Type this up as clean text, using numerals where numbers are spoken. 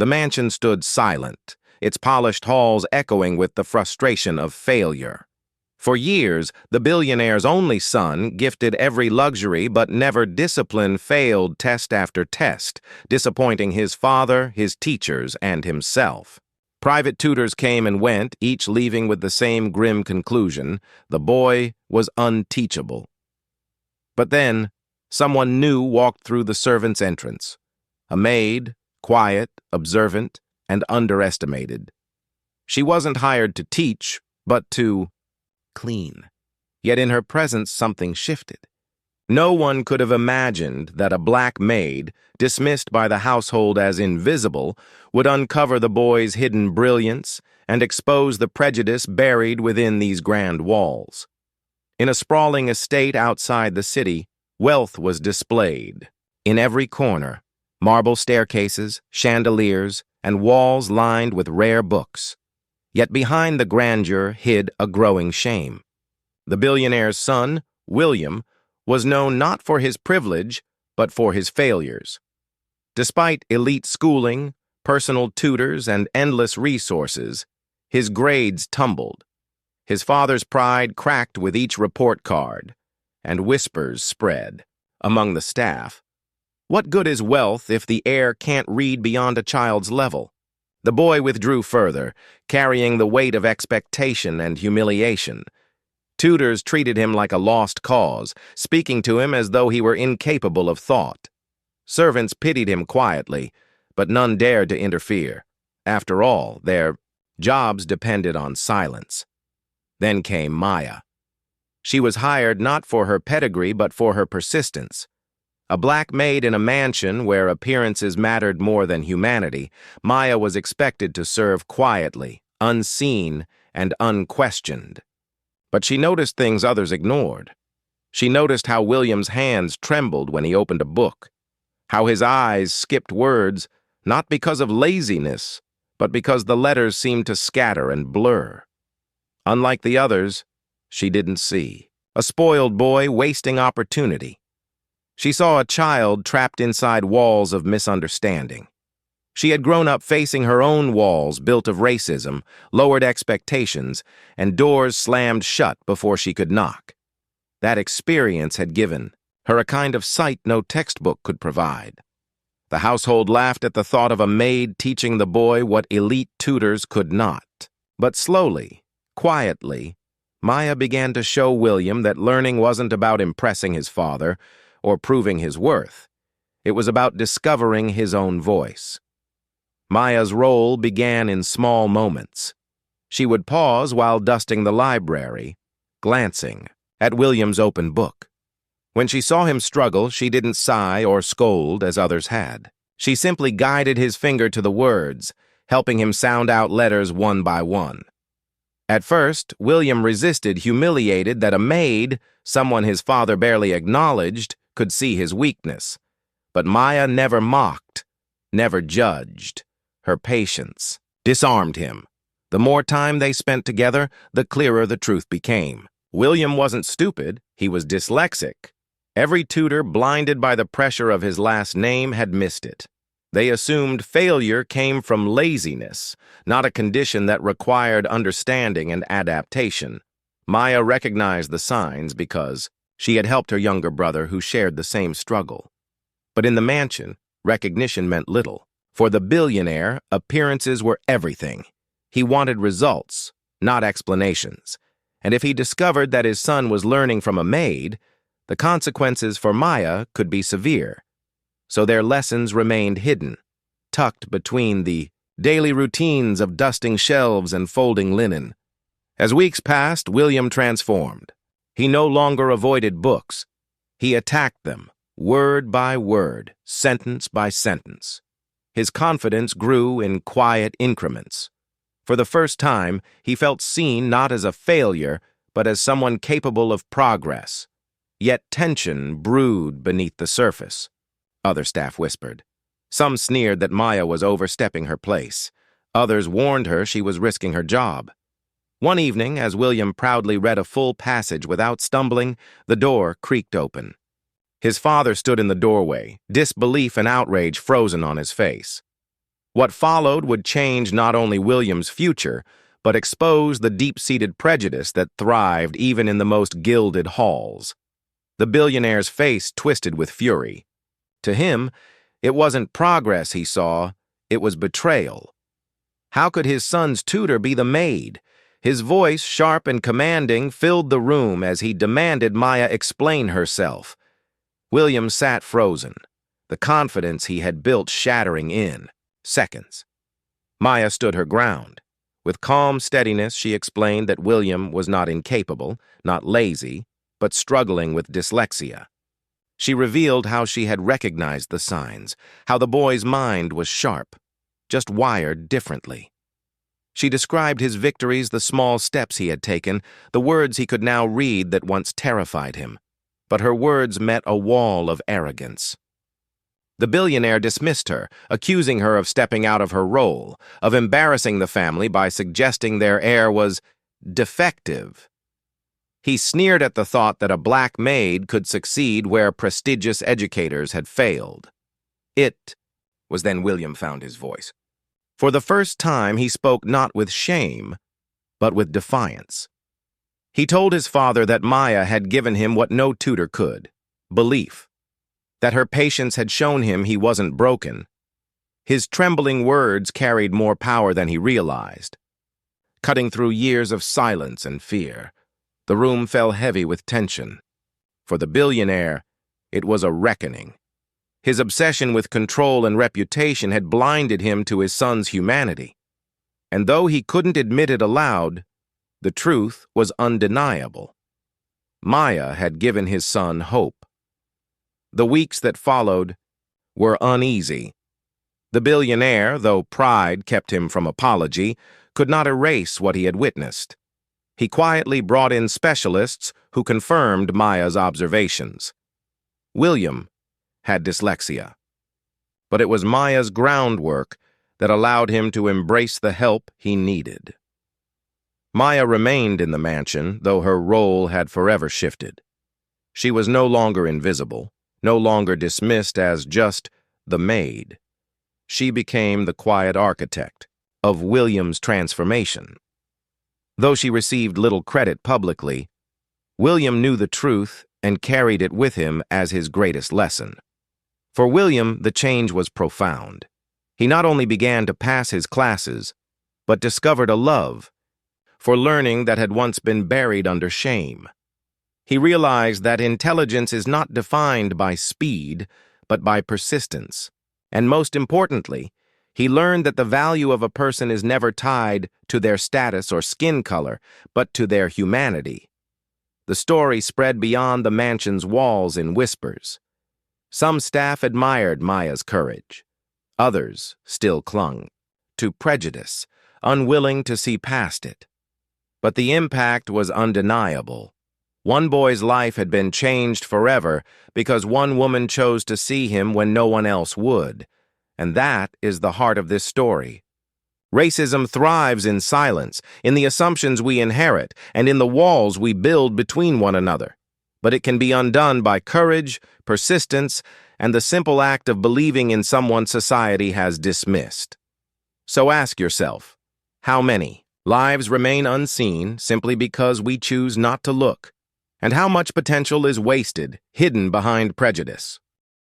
The mansion stood silent, its polished halls echoing with the frustration of failure. For years, the billionaire's only son, gifted every luxury but never discipline, failed test after test, disappointing his father, his teachers, and himself. Private tutors came and went, each leaving with the same grim conclusion: the boy was unteachable. But then, someone new walked through the servants' entrance. A maid, quiet, observant, and underestimated. She wasn't hired to teach, but to clean. Yet in her presence something shifted. No one could have imagined that a black maid, dismissed by the household as invisible, would uncover the boy's hidden brilliance and expose the prejudice buried within these grand walls. In a sprawling estate outside the city, wealth was displayed. In every corner, marble staircases, chandeliers, and walls lined with rare books. Yet behind the grandeur hid a growing shame. The billionaire's son, William, was known not for his privilege, but for his failures. Despite elite schooling, personal tutors, and endless resources, his grades tumbled. His father's pride cracked with each report card, and whispers spread among the staff. What good is wealth if the heir can't read beyond a child's level? The boy withdrew further, carrying the weight of expectation and humiliation. Tutors treated him like a lost cause, speaking to him as though he were incapable of thought. Servants pitied him quietly, but none dared to interfere. After all, their jobs depended on silence. Then came Maya. She was hired not for her pedigree but for her persistence. A black maid in a mansion where appearances mattered more than humanity, Maya was expected to serve quietly, unseen, and unquestioned. But she noticed things others ignored. She noticed how William's hands trembled when he opened a book, how his eyes skipped words, not because of laziness, but because the letters seemed to scatter and blur. Unlike the others, she didn't see. A spoiled boy wasting opportunity. She saw a child trapped inside walls of misunderstanding. She had grown up facing her own walls built of racism, lowered expectations, and doors slammed shut before she could knock. That experience had given her a kind of sight no textbook could provide. The household laughed at the thought of a maid teaching the boy what elite tutors could not. But slowly, quietly, Maya began to show William that learning wasn't about impressing his father or proving his worth. It was about discovering his own voice. Maya's role began in small moments. She would pause while dusting the library, glancing at William's open book. When she saw him struggle, she didn't sigh or scold as others had. She simply guided his finger to the words, helping him sound out letters one by one. At first, William resisted, humiliated that a maid, someone his father barely acknowledged, could see his weakness. But Maya never mocked, never judged. Her patience disarmed him. The more time they spent together, the clearer the truth became. William wasn't stupid, he was dyslexic. Every tutor, blinded by the pressure of his last name, had missed it. They assumed failure came from laziness, not a condition that required understanding and adaptation. Maya recognized the signs because she had helped her younger brother who shared the same struggle. But in the mansion, recognition meant little. For the billionaire, appearances were everything. He wanted results, not explanations. And if he discovered that his son was learning from a maid, the consequences for Maya could be severe. So their lessons remained hidden, tucked between the daily routines of dusting shelves and folding linen. As weeks passed, William transformed. He no longer avoided books. He attacked them, word by word, sentence by sentence. His confidence grew in quiet increments. For the first time, he felt seen not as a failure, but as someone capable of progress. Yet tension brewed beneath the surface. Other staff whispered. Some sneered that Maya was overstepping her place. Others warned her she was risking her job. One evening, as William proudly read a full passage without stumbling, the door creaked open. His father stood in the doorway, disbelief and outrage frozen on his face. What followed would change not only William's future, but expose the deep-seated prejudice that thrived even in the most gilded halls. The billionaire's face twisted with fury. To him, it wasn't progress he saw, it was betrayal. How could his son's tutor be the maid? His voice, sharp and commanding, filled the room as he demanded Maya explain herself. William sat frozen, the confidence he had built shattering in seconds. Maya stood her ground. With calm steadiness, she explained that William was not incapable, not lazy, but struggling with dyslexia. She revealed how she had recognized the signs, how the boy's mind was sharp, just wired differently. She described his victories, the small steps he had taken, the words he could now read that once terrified him. But her words met a wall of arrogance. The billionaire dismissed her, accusing her of stepping out of her role, of embarrassing the family by suggesting their heir was defective. He sneered at the thought that a black maid could succeed where prestigious educators had failed. It was then William found his voice. For the first time, he spoke not with shame, but with defiance. He told his father that Maya had given him what no tutor could, belief, that her patience had shown him he wasn't broken. His trembling words carried more power than he realized. Cutting through years of silence and fear, the room fell heavy with tension. For the billionaire, it was a reckoning. His obsession with control and reputation had blinded him to his son's humanity. And though he couldn't admit it aloud, the truth was undeniable. Maya had given his son hope. The weeks that followed were uneasy. The billionaire, though pride kept him from apology, could not erase what he had witnessed. He quietly brought in specialists who confirmed Maya's observations. William had dyslexia, but it was Maya's groundwork that allowed him to embrace the help he needed. Maya remained in the mansion, though her role had forever shifted. She was no longer invisible, no longer dismissed as just the maid. She became the quiet architect of William's transformation. Though she received little credit publicly, William knew the truth and carried it with him as his greatest lesson. For William, the change was profound. He not only began to pass his classes, but discovered a love for learning that had once been buried under shame. He realized that intelligence is not defined by speed, but by persistence. And most importantly, he learned that the value of a person is never tied to their status or skin color, but to their humanity. The story spread beyond the mansion's walls in whispers. Some staff admired Maya's courage. Others still clung to prejudice, unwilling to see past it. But the impact was undeniable. One boy's life had been changed forever because one woman chose to see him when no one else would. And that is the heart of this story. Racism thrives in silence, in the assumptions we inherit, and in the walls we build between one another. But it can be undone by courage, persistence, and the simple act of believing in someone society has dismissed. So ask yourself, how many lives remain unseen simply because we choose not to look? And how much potential is wasted, hidden behind prejudice?